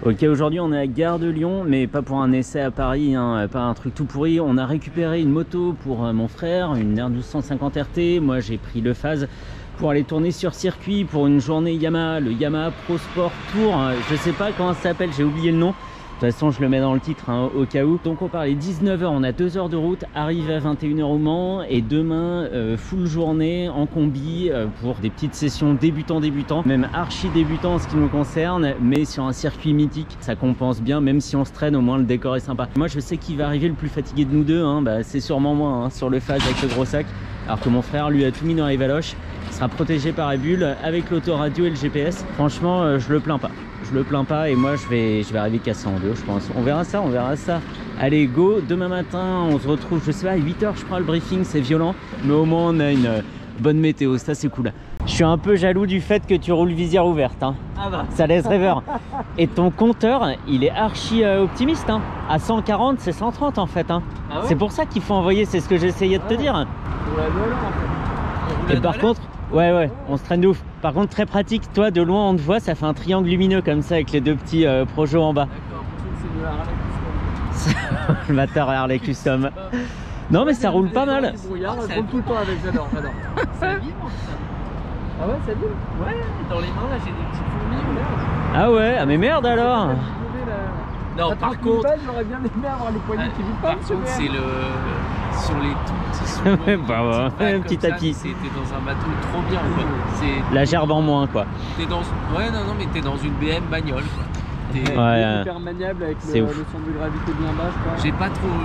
Ok, aujourd'hui on est à Gare de Lyon, mais pas pour un essai à Paris, hein, pas un truc tout pourri. On a récupéré une moto pour mon frère, une R1250 RT. Moi j'ai pris le Phase pour aller tourner sur circuit pour une journée Yamaha, le Yamaha Pro Sport Tour. Je sais pas comment ça s'appelle, j'ai oublié le nom. De toute façon je le mets dans le titre hein, au cas où. Donc on parlait 19h, on a 2 heures de route, arrivé à 21h au Mans et demain full journée en combi pour des petites sessions débutants, même archi débutants en ce qui nous concerne, mais sur un circuit mythique, ça compense bien, même si on se traîne, au moins le décor est sympa. Moi je sais qui va arriver le plus fatigué de nous deux, hein, bah, c'est sûrement moi hein, sur le Phase avec le gros sac, alors que mon frère lui a tout mis dans les valoches, il sera protégé par la bulle avec l'autoradio et le GPS. Franchement je le plains pas. Je le plains pas et moi je vais arriver cassé en deux je pense. On verra ça, on verra ça. Allez go, demain matin on se retrouve, je sais pas, à 8h je crois le briefing, c'est violent. Mais au moins on a une bonne météo, ça c'est cool. Je suis un peu jaloux du fait que tu roules visière ouverte. Hein. Ah bah. Ça laisse rêveur. Et ton compteur, il est archi optimiste. Hein. À 140, c'est 130 en fait. Hein. Ah ouais, c'est pour ça qu'il faut envoyer, c'est ce que j'essayais de te dire. Pour la valeur en fait. Et par contre... Ouais, on se traîne de ouf. Par contre, très pratique, toi de loin on te voit, ça fait un triangle lumineux comme ça avec les deux petits projets en bas. D'accord, c'est le Harley Custom. Le matin Harley Custom. Non, mais ça roule pas mal. Ça roule tout le temps avec, j'adore. Ça vibre ça. Ah ouais, ça vibre. Ouais, dans les mains là j'ai des petites fourmis, merde. Ah ouais, ah mais merde alors. Non, par contre, j'aurais bien aimé avoir les poignées qui vibrent pas. Par contre, c'est le sur les tout petits sous. Bah ouais, un petit tapis. T'es dans un bateau trop bien quoi. La gerbe en moins quoi. T'es dans ouais non mais t'es dans une BM bagnole quoi. T'es hyper maniable avec le centre de gravité bien bas je crois.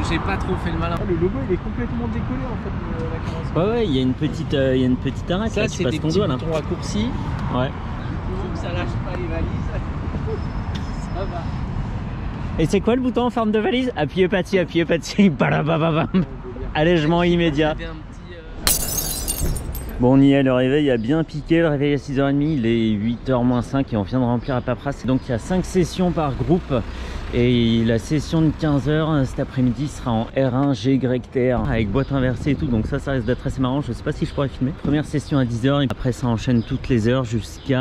J'ai pas trop fait le malin. Le logo il est complètement décollé en fait la carrosserie. Ouais, il y a une petite arête là, tu passes ton doigt là. Ça c'est des petits boutons raccourcis. Ouais. Il faut que ça lâche pas les valises. Ça va. Et c'est quoi le bouton en forme de valise? Appuyez pas dessus, balababam. Allègement immédiat. Bon, on y est, le réveil a bien piqué, le réveil à 6h30, il est 8h moins 5 et on vient de remplir la paperasse. Donc il y a 5 sessions par groupe et la session de 15h cet après-midi sera en R1 GYTR avec boîte inversée et tout, donc ça risque d'être assez marrant, je sais pas si je pourrais filmer. Première session à 10h et après ça enchaîne toutes les heures jusqu'à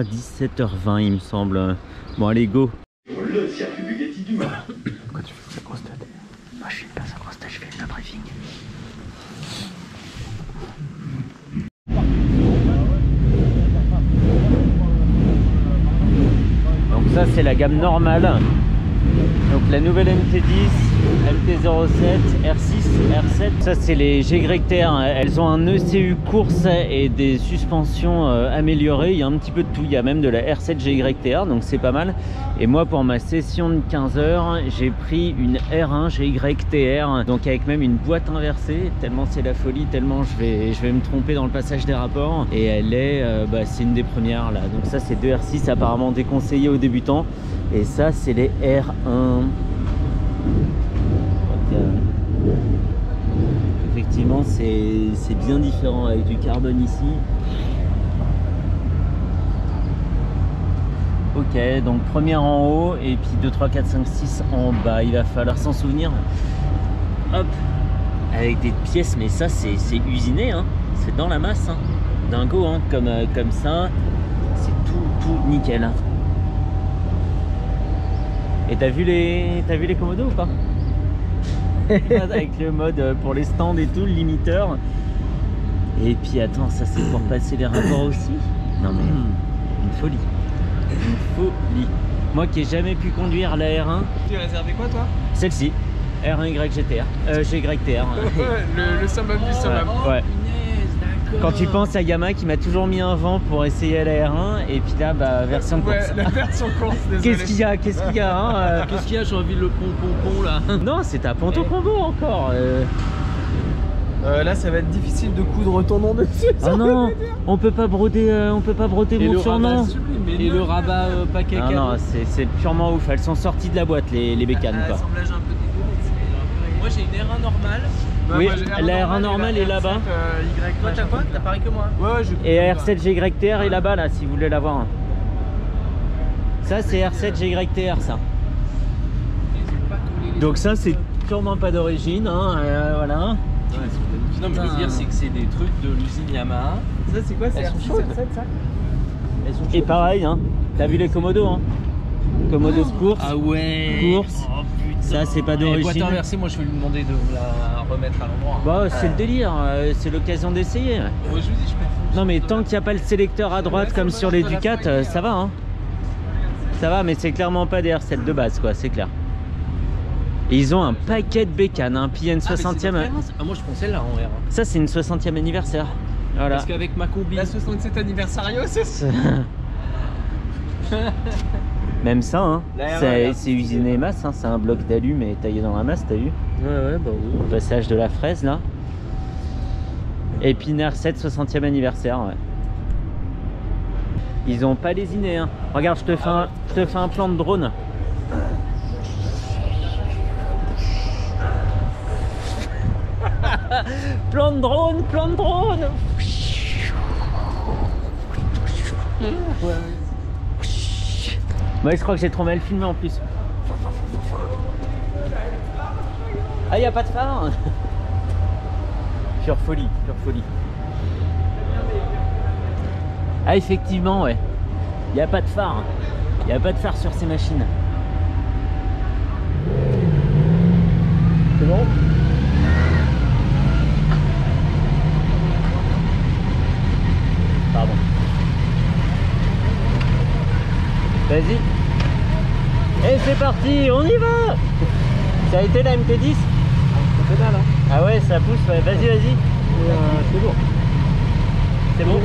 17h20 il me semble. Bon allez go. Le circuit Bugatti du Mans. Pourquoi tu fais ça grosse tête? Moi je suis pas sa grosse tête, je fais le briefing. Donc ça c'est la gamme normale. Donc la nouvelle MT10, MT07, R6, R7. Ça c'est les GYTR. Elles ont un ECU course et des suspensions améliorées. Il y a un petit peu de tout. Il y a même de la R7 GYTR, donc c'est pas mal. Et moi pour ma session de 15h, j'ai pris une R1 GYTR. Donc avec même une boîte inversée. Tellement c'est la folie, tellement je vais me tromper dans le passage des rapports. Et elle est, c'est une des premières là. Donc ça c'est 2 R6 apparemment déconseillés aux débutants. Et ça c'est les R1. Effectivement c'est bien différent avec du carbone ici. Ok, donc première en haut et puis 2, 3, 4, 5, 6 en bas. Il va falloir s'en souvenir. Hop, avec des pièces, mais ça c'est usiné, hein. C'est dans la masse, hein. Dingo, hein. Comme ça, c'est tout nickel. Et t'as vu les commodos ou pas? Avec le mode pour les stands et tout, le limiteur. Et puis attends, ça c'est pour passer les rapports aussi. Non mais une folie. Une folie. Moi qui ai jamais pu conduire la R1. Tu as réservé quoi toi? Celle-ci. R1 GYTR. GYTR. le summum du summum. Ouais. Quand tu penses à Yamaha qui m'a toujours mis un vent pour essayer la R1 et puis là version course. La version course, désolé. Qu'est-ce qu'il y a hein, Qu'est-ce qu'il y a? J'ai envie de le pompon là. Non, c'est à Ponto Combo encore. Là ça va être difficile de coudre ton nom dessus. Ah non, on peut pas broder mon surnom. Et le rabat paquet. Non, c'est purement ouf. Elles sont sorties de la boîte les bécanes quoi. Assemblage un peu dégueulasse. Moi j'ai une R1 normale. Oui, la R1 normale est là-bas. Toi t'as quoi? T'as pareil que moi? Ouais, et R7 GYTR est là-bas là si vous voulez l'avoir. Ça c'est R7 GYTR ça. Donc ça c'est sûrement pas d'origine, hein, voilà. Ouais. Non mais je veux dire c'est que c'est des trucs de l'usine Yamaha. Ça c'est quoi? C'est R6 ça? Et pareil, hein. T'as vu les commodos hein? Commodos course. Ah ouais. Course. Oh, ça c'est pas d'origine. Boîte inversée, moi je vais lui demander de la remettre à l'endroit. Bah c'est le délire, c'est l'occasion d'essayer. Ouais, je vous dis, je peux. Non mais tant qu'il n'y a pas le sélecteur à droite comme sur les Ducat, ça va hein. Ça va, mais c'est clairement pas des R7 de base quoi, c'est clair. Et ils ont un paquet de bécanes, hein, puis il y a une 60e. Ah, moi je pensais là en R. Ça c'est une 60e anniversaire. Voilà. Parce qu'avec ma combi. La 67 anniversario, c'est. Même ça, hein. C'est usiné masse, hein. C'est un bloc d'alu mais taillé dans la masse, t'as vu? Ouais, bah oui. Au passage de la fraise là. Et puis une R7 60e anniversaire, ouais. Ils ont pas lésiné, hein. Regarde, je te fais un plan de drone. Plan de drone, plan de drone. Ouais, je crois que j'ai trop mal filmé en plus. Ah, y a pas de phare. Pure folie, pure folie. Ah, effectivement, ouais. Y a pas de phare. Y a pas de phare sur ces machines. C'est bon? Pardon. Vas-y. Et c'est parti, on y va. Ça a été la MT10? C'est pédale, hein. Ah ouais, ça pousse, ouais. Vas-y, vas-y. C'est lourd. C'est bon?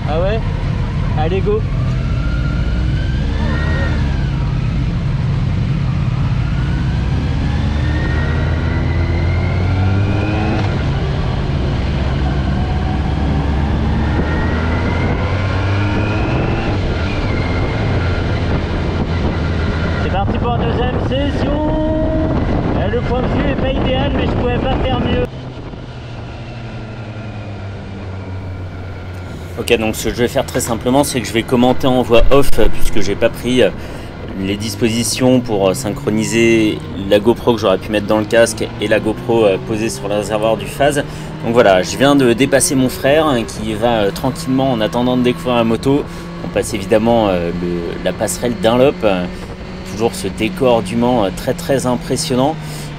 Ah ouais? Allez, go. Parti pour la deuxième session. Le point de vue est pas idéal mais je pouvais pas faire mieux. Ok, donc ce que je vais faire très simplement c'est que je vais commenter en voix off puisque j'ai pas pris les dispositions pour synchroniser la GoPro que j'aurais pu mettre dans le casque et la GoPro posée sur le réservoir du phase. Donc voilà, je viens de dépasser mon frère qui va tranquillement en attendant de découvrir la moto. On passe évidemment la passerelle Dunlop. Toujours ce décor du Mans très impressionnant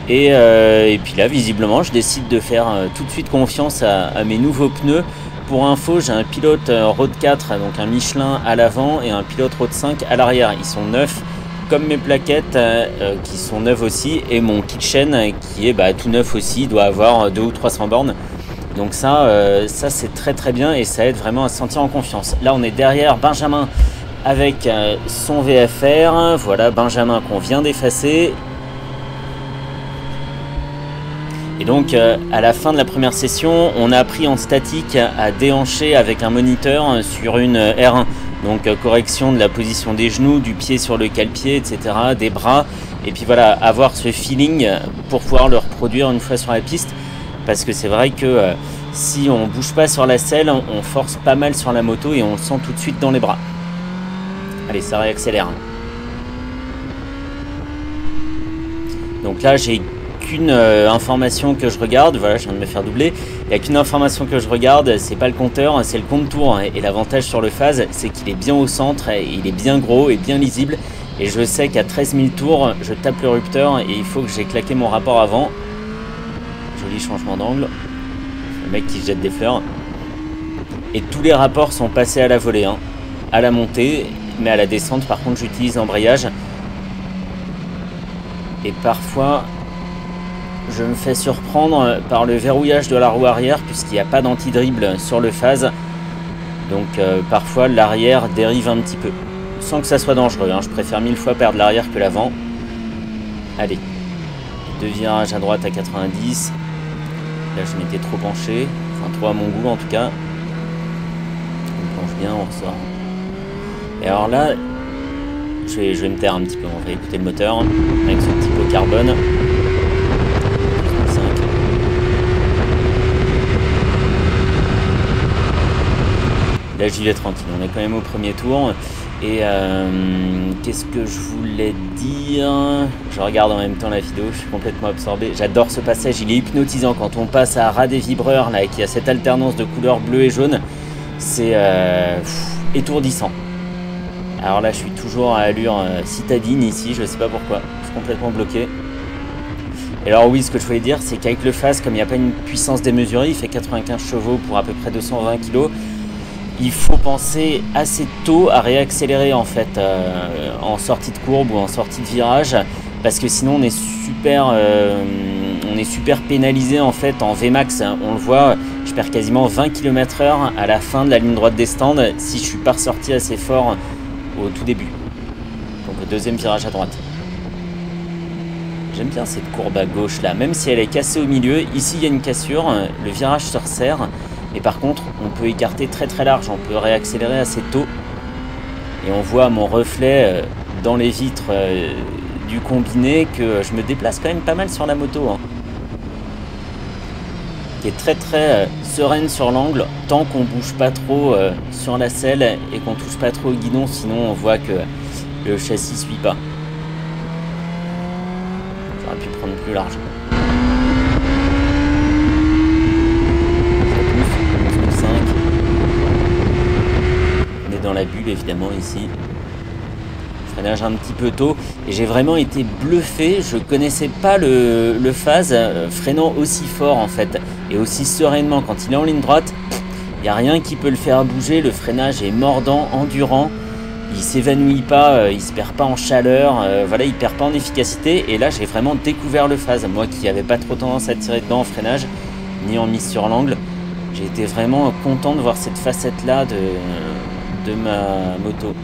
et puis là visiblement je décide de faire tout de suite confiance à mes nouveaux pneus. Pour info, j'ai un pilote Road 4 donc un Michelin à l'avant et un pilote Road 5 à l'arrière. Ils sont neufs comme mes plaquettes qui sont neuves aussi et mon kitchen qui est tout neuf aussi, doit avoir 200 ou 300 bornes. Donc ça c'est très bien et ça aide vraiment à se sentir en confiance. Là on est derrière Benjamin avec son VFR, voilà Benjamin qu'on vient d'effacer. Et donc à la fin de la première session, on a appris en statique à déhancher avec un moniteur sur une R1. Donc correction de la position des genoux, du pied sur le cale-pied, etc., des bras. Et puis voilà, avoir ce feeling pour pouvoir le reproduire une fois sur la piste. Parce que c'est vrai que si on bouge pas sur la selle, on force pas mal sur la moto et on le sent tout de suite dans les bras. Allez, ça réaccélère. Donc là, j'ai qu'une information que je regarde. Voilà, je viens de me faire doubler. Il n'y a qu'une information que je regarde, c'est pas le compteur, c'est le compte-tour. Et l'avantage sur le phase, c'est qu'il est bien au centre, et il est bien gros et bien lisible. Et je sais qu'à 13 000 tours, je tape le rupteur et il faut que j'ai claqué mon rapport avant. Joli changement d'angle. Le mec qui jette des fleurs. Et tous les rapports sont passés à la volée, hein, à la montée. Mais à la descente par contre j'utilise l'embrayage et parfois je me fais surprendre par le verrouillage de la roue arrière puisqu'il n'y a pas d'anti-dribble sur le phase, donc parfois l'arrière dérive un petit peu sans que ça soit dangereux, hein. Je préfère 1000 fois perdre l'arrière que l'avant. Allez, 2 virages à droite à 90, là je m'étais trop penché, enfin trop à mon goût en tout cas. On penche bien, on ressort. Et alors là, je vais me taire un petit peu, on va écouter le moteur avec ce petit pot carbone. 5. Là j'y vais tranquille, on est quand même au premier tour. Et qu'est-ce que je voulais dire? Je regarde en même temps la vidéo, je suis complètement absorbé. J'adore ce passage, il est hypnotisant quand on passe à ras des vibreurs là, et qu'il y a cette alternance de couleurs bleu et jaune. C'est étourdissant. Alors là je suis toujours à allure citadine ici, je sais pas pourquoi, je suis complètement bloqué. Et alors oui, ce que je voulais dire, c'est qu'avec le phase, comme il n'y a pas une puissance démesurée, il fait 95 chevaux pour à peu près 220 kg, il faut penser assez tôt à réaccélérer en fait en sortie de courbe ou en sortie de virage, parce que sinon on est super pénalisé en fait en Vmax. On le voit, je perds quasiment 20 km/h à la fin de la ligne droite des stands si je suis pas ressorti assez fort au tout début. Donc le deuxième virage à droite. J'aime bien cette courbe à gauche là, même si elle est cassée au milieu. Ici il y a une cassure, le virage se resserre. Et par contre, on peut écarter très très large, on peut réaccélérer assez tôt. Et on voit mon reflet dans les vitres du combiné que je me déplace quand même pas mal sur la moto. Hein. Qui est très très sereine sur l'angle, tant qu'on bouge pas trop sur la selle et qu'on touche pas trop au guidon, sinon on voit que le châssis suit pas. J'aurais pu prendre plus large. Dans la bulle évidemment ici, freinage un petit peu tôt et j'ai vraiment été bluffé. Je connaissais pas le phase freinant aussi fort en fait et aussi sereinement. Quand il est en ligne droite, il n'y a rien qui peut le faire bouger. Le freinage est mordant, endurant, il s'évanouit pas, il se perd pas en chaleur, voilà, il perd pas en efficacité. Et là j'ai vraiment découvert le phase, moi qui n'avais pas trop tendance à tirer dedans en freinage ni en mise sur l'angle. J'ai été vraiment content de voir cette facette là de ma moto.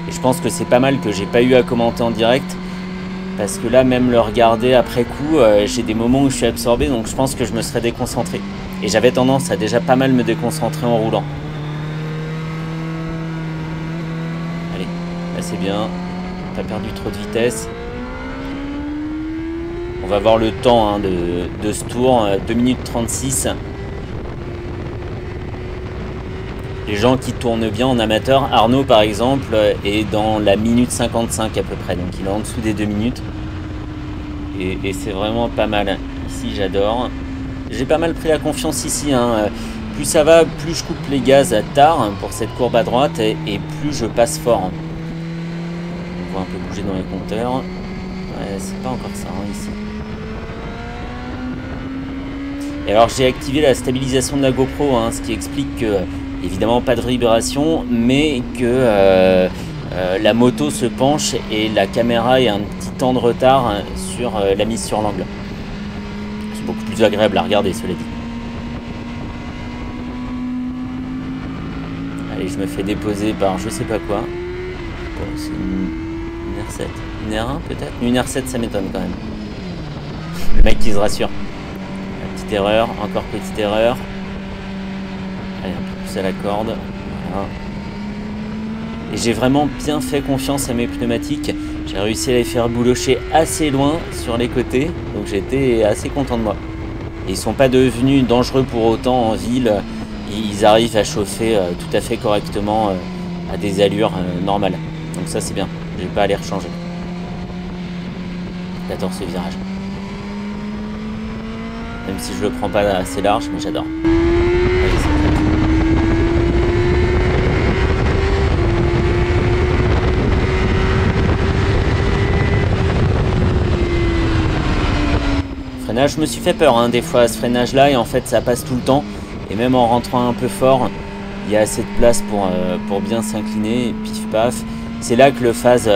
Et je pense que c'est pas mal que j'ai pas eu à commenter en direct, parce que là même le regarder après coup, j'ai des moments où je suis absorbé, donc je pense que je me serais déconcentré. Et j'avais tendance à déjà pas mal me déconcentrer en roulant. Allez, là c'est bien, pas perdu trop de vitesse. On va voir le temps hein, de ce tour, 2 minutes 36. Les gens qui tournent bien en amateur, Arnaud par exemple est dans la minute 55 à peu près, donc il est en dessous des 2 minutes. Et c'est vraiment pas mal. Ici j'adore. J'ai pas mal pris la confiance ici. Hein. Plus ça va, plus je coupe les gaz tard pour cette courbe à droite et plus je passe fort. On voit un peu bouger dans les compteurs. Ouais, c'est pas encore ça hein, ici. Et alors j'ai activé la stabilisation de la GoPro, hein, ce qui explique que évidemment pas de vibration, mais que la moto se penche et la caméra ait un petit temps de retard sur la mise sur l'angle. C'est beaucoup plus agréable à regarder, cela dit. Allez, je me fais déposer par je sais pas quoi. Bon, c'est une R7. Une R1 peut-être. Une R7 ça m'étonne quand même. Le mec qui se rassure. Petite erreur, encore petite erreur. Allez, un peu plus à la corde. Voilà. Et j'ai vraiment bien fait confiance à mes pneumatiques. J'ai réussi à les faire boulocher assez loin sur les côtés. Donc j'étais assez content de moi. Et ils sont pas devenus dangereux pour autant en ville. Ils arrivent à chauffer tout à fait correctement à des allures normales. Donc ça c'est bien. Je vais pas les rechanger. J'adore ce virage. Même si je le prends pas assez large, mais j'adore. Freinage, je me suis fait peur hein, des fois à ce freinage là et en fait ça passe tout le temps. Et même en rentrant un peu fort, il y a assez de place pour bien s'incliner, pif paf. C'est là que le phase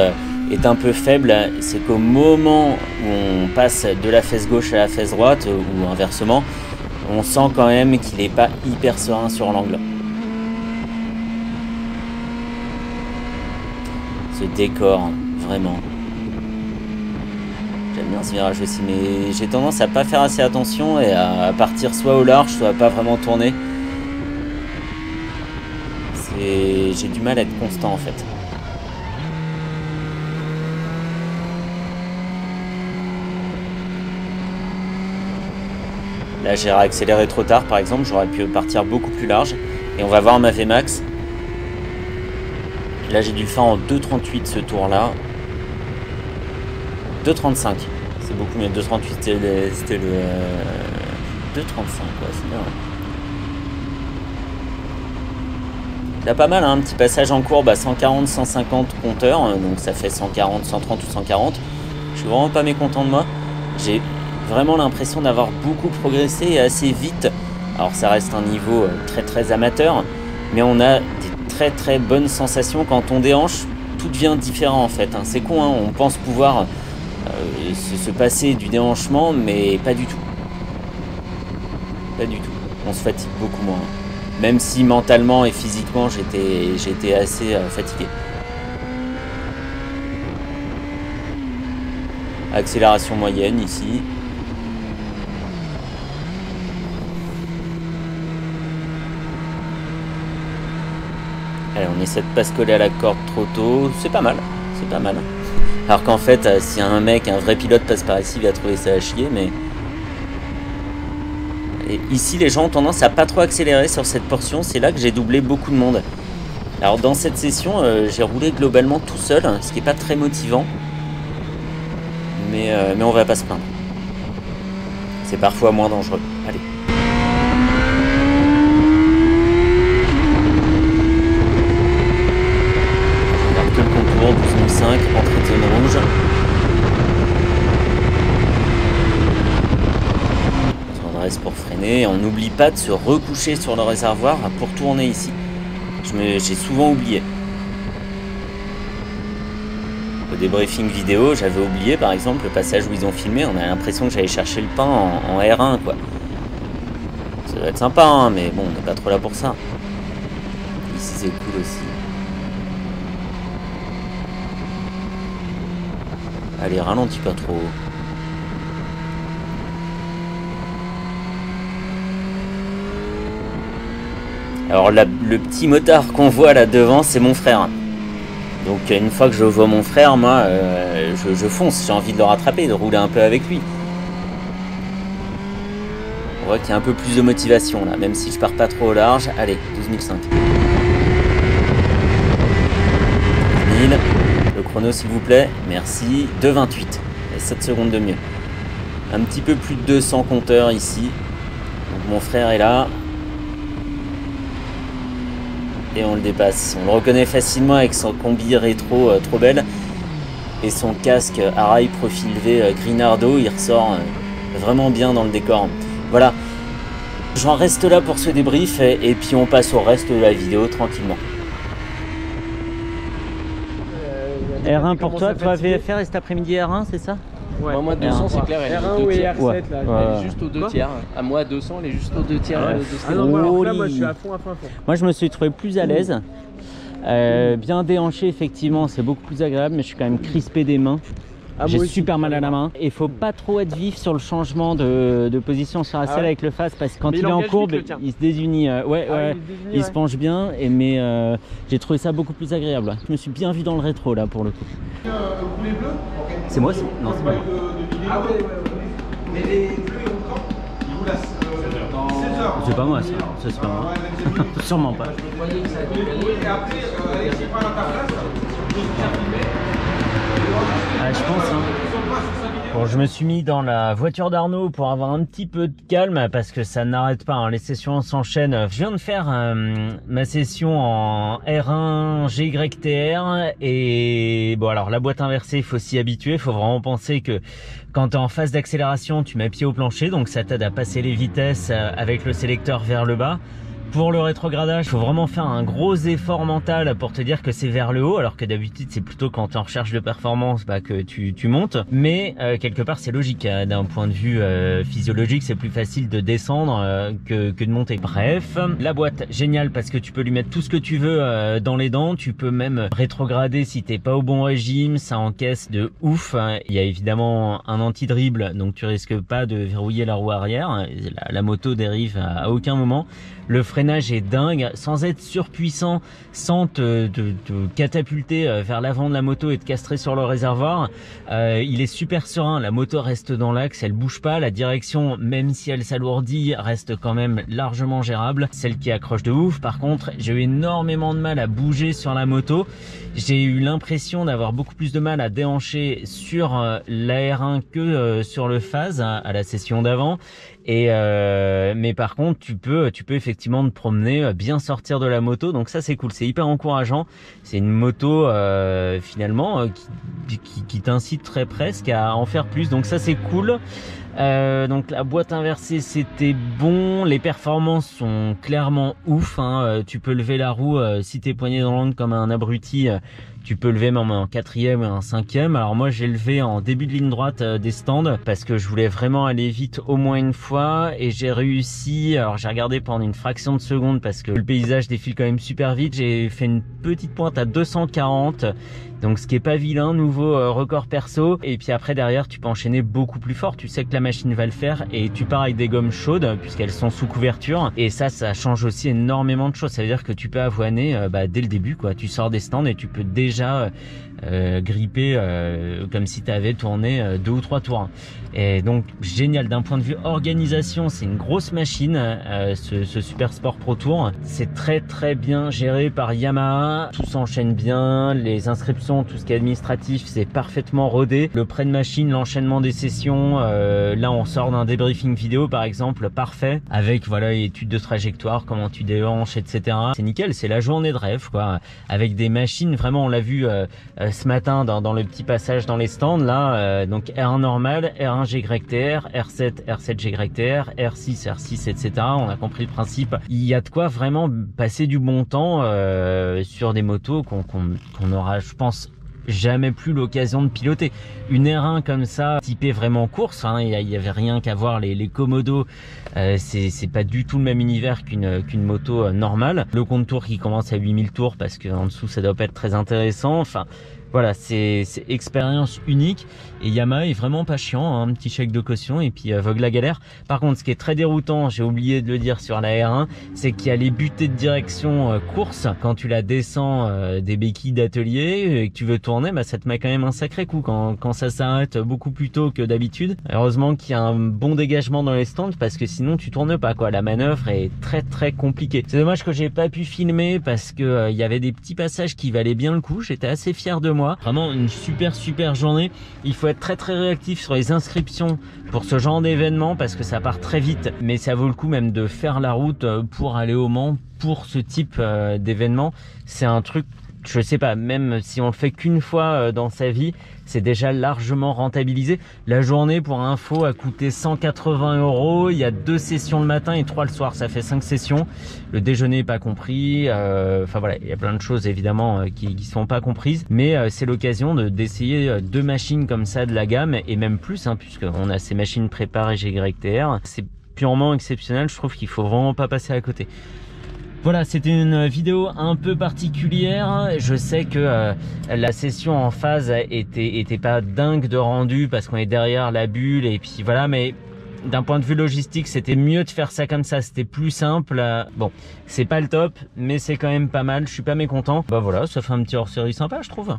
est un peu faible, c'est qu'au moment où on passe de la fesse gauche à la fesse droite, ou inversement, on sent quand même qu'il n'est pas hyper serein sur l'angle. Ce décor, vraiment. J'aime bien ce virage aussi, mais j'ai tendance à pas faire assez attention et à partir soit au large, soit à pas vraiment tourner. J'ai du mal à être constant en fait. Là j'ai réaccéléré trop tard par exemple, j'aurais pu partir beaucoup plus large. Et on va voir ma Vmax. Là j'ai dû le faire en 2,38 ce tour là. 2,35, c'est beaucoup mieux. 2,38 c'était le 2,35 ouais, c'est bien. Là pas mal, hein, un petit passage en courbe à 140-150 compteurs, donc ça fait 140, 130 ou 140. Je suis vraiment pas mécontent de moi. J'ai vraiment l'impression d'avoir beaucoup progressé et assez vite. Alors ça reste un niveau très amateur, mais on a des très bonnes sensations quand on déhanche. Tout devient différent en fait, hein. C'est con, hein, on pense pouvoir se passer du déhanchement, mais pas du tout. Pas du tout. On se fatigue beaucoup moins. Même si mentalement et physiquement j'étais assez fatigué. Accélération moyenne ici. Allez, on essaie de pas se coller à la corde trop tôt. C'est pas mal. C'est pas mal. Alors qu'en fait, si un vrai pilote passe par ici, il va trouver ça à chier, mais... Et ici, les gens ont tendance à pas trop accélérer sur cette portion. C'est là que j'ai doublé beaucoup de monde. Alors dans cette session, j'ai roulé globalement tout seul, ce qui est pas très motivant. Mais on va pas se plaindre. C'est parfois moins dangereux. Allez. Je regarde que le contour, 12005, entrée de zone rouge. Pour freiner, on n'oublie pas de se recoucher sur le réservoir pour tourner ici. J'ai souvent oublié. Au débriefing vidéo, j'avais oublié par exemple le passage où ils ont filmé, on a l'impression que j'allais chercher le pain en R1 quoi. Ça doit être sympa hein, mais bon, on n'est pas trop là pour ça. Ici c'est cool aussi. Allez, ralentis pas trop. Alors le petit motard qu'on voit là devant, c'est mon frère. Donc une fois que je vois mon frère, moi, je fonce. J'ai envie de le rattraper, de rouler un peu avec lui. On voit qu'il y a un peu plus de motivation là, même si je pars pas trop au large. Allez, 12005. 1000. Le chrono s'il vous plaît. Merci. 2,28. Et 7 secondes de mieux. Un petit peu plus de 200 compteurs ici. Donc mon frère est là. Et on le dépasse. On le reconnaît facilement avec son combi rétro trop belle et son casque à rail profil V Grinardo. Il ressort vraiment bien dans le décor. Voilà, j'en reste là pour ce débrief et puis on passe au reste de la vidéo tranquillement. R1 pour toi, tu vas faire cet après-midi R1, c'est ça? Ouais. Moi 200 c'est clair, elle est R1 ou R7 ouais. là, elle est juste aux 2 tiers. À moi 200 elle est juste aux 2 tiers. Ah non, alors là moi je suis à fond. Moi je me suis trouvé plus à l'aise. Bien déhanché effectivement, c'est beaucoup plus agréable, mais je suis quand même crispé des mains. J'ai super mal à la main. Et il faut pas trop être vif sur le changement de position sur la selle avec le phase, parce que quand il est en courbe, il se désunit. Il se penche bien, mais j'ai trouvé ça beaucoup plus agréable. Je me suis bien vu dans le rétro là pour le coup. Les bleus? C'est moi? Non, c'est moi. Ah ouais. Mais les bleus ils roulent quand? Ils roulent à 16h. C'est pas moi ça, c'est pas moi. Sûrement pas. Et après, allez, pas à ta place. Je pense hein. Bon, je me suis mis dans la voiture d'Arnaud pour avoir un petit peu de calme parce que ça n'arrête pas, hein. Les sessions s'enchaînent. Je viens de faire ma session en R1 GYTR et bon, alors la boîte inversée, il faut s'y habituer. Il faut vraiment penser que quand tu es en phase d'accélération, tu mets pied au plancher, donc ça t'aide à passer les vitesses avec le sélecteur vers le bas. Pour le rétrogradage, il faut vraiment faire un gros effort mental pour te dire que c'est vers le haut, alors que d'habitude c'est plutôt quand tu es en recherche de performance que tu montes. Mais quelque part c'est logique, hein. D'un point de vue physiologique, c'est plus facile de descendre que de monter. Bref, la boîte géniale parce que tu peux lui mettre tout ce que tu veux dans les dents. Tu peux même rétrograder si t'es pas au bon régime, ça encaisse de ouf. Il y a évidemment un anti-dribble, donc tu risques pas de verrouiller la roue arrière. La moto dérive à aucun moment. Le freinage est dingue, sans être surpuissant, sans te catapulter vers l'avant de la moto et te castrer sur le réservoir. Il est super serein, la moto reste dans l'axe, elle bouge pas, la direction, même si elle s'alourdit, reste quand même largement gérable. Celle qui accroche de ouf, par contre, j'ai eu énormément de mal à bouger sur la moto. J'ai eu l'impression d'avoir beaucoup plus de mal à déhancher sur la R1 que sur le phase à la session d'avant. Mais par contre, tu peux effectivement te promener, bien sortir de la moto. Donc ça, c'est cool, c'est hyper encourageant. C'est une moto finalement qui t'inciterait presque à en faire plus. Donc ça, c'est cool. Donc la boîte inversée, c'était bon. Les performances sont clairement ouf, hein. Tu peux lever la roue si t'es poigné dans l'angle comme un abruti. Tu peux lever même en 4e et en 5e. Alors moi, j'ai levé en début de ligne droite des stands parce que je voulais vraiment aller vite au moins une fois, et j'ai réussi. Alors j'ai regardé pendant une fraction de seconde parce que le paysage défile quand même super vite. J'ai fait une petite pointe à 240. Donc ce qui est pas vilain, nouveau record perso. Et puis après derrière, tu peux enchaîner beaucoup plus fort. Tu sais que la machine va le faire, et tu pars avec des gommes chaudes puisqu'elles sont sous couverture. Et ça change aussi énormément de choses. Ça veut dire que tu peux avoiner dès le début, quoi. Tu sors des stands et tu peux déjà gripper comme si tu avais tourné 2 ou 3 tours. Et donc génial d'un point de vue organisation, c'est une grosse machine, ce Super Sport Pro Tour. C'est très très bien géré par Yamaha, tout s'enchaîne bien, les inscriptions, tout ce qui est administratif, c'est parfaitement rodé. Le prêt de machine, l'enchaînement des sessions, là on sort d'un débriefing vidéo par exemple, parfait, avec voilà études de trajectoire, comment tu déhanches, etc. C'est nickel, c'est la journée de rêve, quoi, avec des machines, vraiment on l'a vu ce matin dans le petit passage dans les stands là, donc R1 normal, R1 GYTR, R7 GYTR, R6 R6, etc. On a compris le principe. Il y a de quoi vraiment passer du bon temps sur des motos qu'on aura, je pense, jamais plus l'occasion de piloter. Une R1 comme ça, typée vraiment course, hein, il y avait rien qu'à voir les Komodo, c'est pas du tout le même univers qu'une moto normale. Le compte tour qui commence à 8000 tours parce qu'en dessous ça doit pas être très intéressant. Enfin voilà, c'est expérience unique, et Yamaha est vraiment pas chiant, hein, un petit chèque de caution et puis vogue la galère. Par contre, ce qui est très déroutant, j'ai oublié de le dire sur la R1, c'est qu'il y a les butées de direction course. Quand tu la descends des béquilles d'atelier et que tu veux tourner, bah ça te met quand même un sacré coup quand ça s'arrête beaucoup plus tôt que d'habitude. Heureusement qu'il y a un bon dégagement dans les stands parce que sinon tu tournes pas, quoi. La manœuvre est très très compliquée. C'est dommage que j'ai pas pu filmer parce que il y avait des petits passages qui valaient bien le coup. J'étais assez fier de moi. Vraiment une super journée. Il faut être très très réactif sur les inscriptions pour ce genre d'événement parce que ça part très vite, mais ça vaut le coup même de faire la route pour aller au Mans pour ce type d'événement. C'est un truc, je sais pas, même si on le fait qu'une fois dans sa vie, c'est déjà largement rentabilisé. La journée, pour info, a coûté 180 €. Il y a 2 sessions le matin et 3 le soir. Ça fait 5 sessions. Le déjeuner est pas compris. Enfin voilà, il y a plein de choses évidemment qui sont pas comprises. Mais c'est l'occasion d'essayer 2 machines comme ça de la gamme et même plus, hein, puisqu'on a ces machines préparées GYTR. C'est purement exceptionnel. Je trouve qu'il faut vraiment pas passer à côté. Voilà, c'était une vidéo un peu particulière. Je sais que la session en phase était pas dingue de rendu parce qu'on est derrière la bulle et puis voilà, mais d'un point de vue logistique, c'était mieux de faire ça comme ça, c'était plus simple. Bon, c'est pas le top, mais c'est quand même pas mal, je suis pas mécontent. Bah voilà, ça fait un petit hors-série sympa, je trouve.